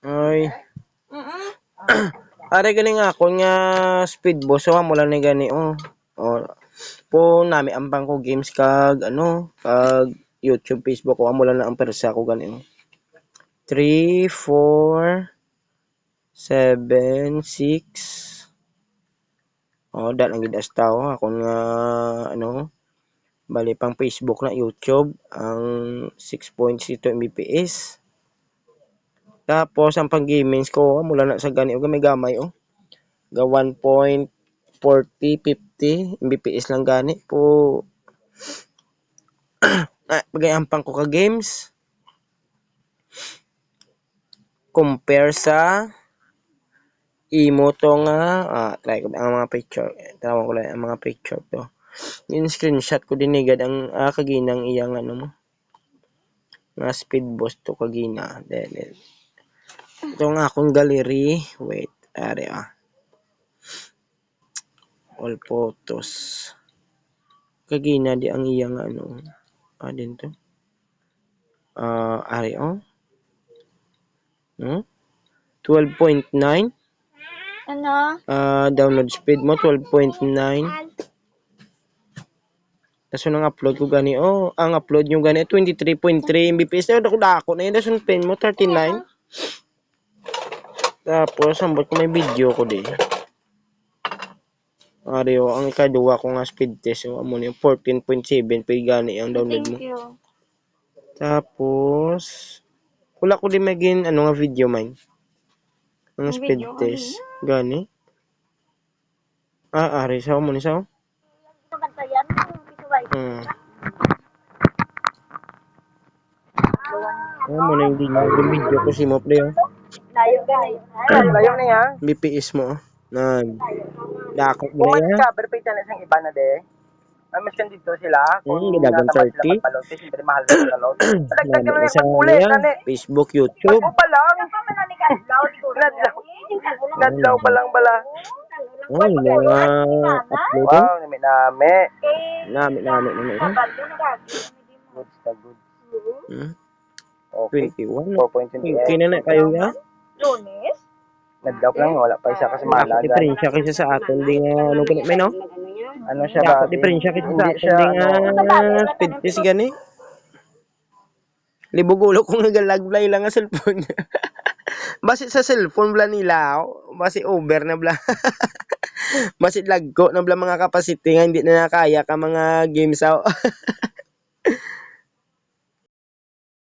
Ay. Are gani nga ako nga speed boss so mo lang ni gani po nami ambang ko games kag kag YouTube, Facebook ko amo lang na ang persa ko gani 3 4 7 6 da lang gid as tao akon nga bali pang Facebook na YouTube ang 6.0 Mbps. Tapos ang pang gamings ko mula na sa gani og gamay ga 1.40 50 Mbps lang gani po. Pagayampang ko ka games compare sa imo to nga try ko ang mga picture tawag ko lang ang mga picture to yung screenshot ko dinigad ang kaginang iyang mo nga speed boss to kagina then ito nga akong gallery wait are all photos kagina di ang iyang din to are 12.9 download speed mo 12.9 tapos nang upload ko gani ang upload nyo gani 23.3 Mbps dako na yun tapos pen mo 39 tapos ambot ko may video ko di ang ikaduwa ko nga speed test amo na yung 14.7 pa gani ang download mo tapos wala ko di magin nga video man ang speed test gani ari sa mo ni sa mo na yung video ko si mo play layo na ya BPS mo dakot mo na ya perfect na isang iba na de mas kan dito sila kung gidagan 30 siyempre mahal na sa load dagdag ka na sa Facebook, YouTube pa lang nadlaw pa lang bala mga upload nami good okay 21 okay na kayo ya Lunes nadlaw lang wala pa isa kasi mahalaga diferensya kasi sa aton ding ganit may siya ba diferensya kasi sa aton ding speed test gani libugulo ko nga galagblay lang nga cellphone basi sa cellphone bla nila basi over na bla basi lagko na bla mga capacity nga hindi na nakaya ka mga games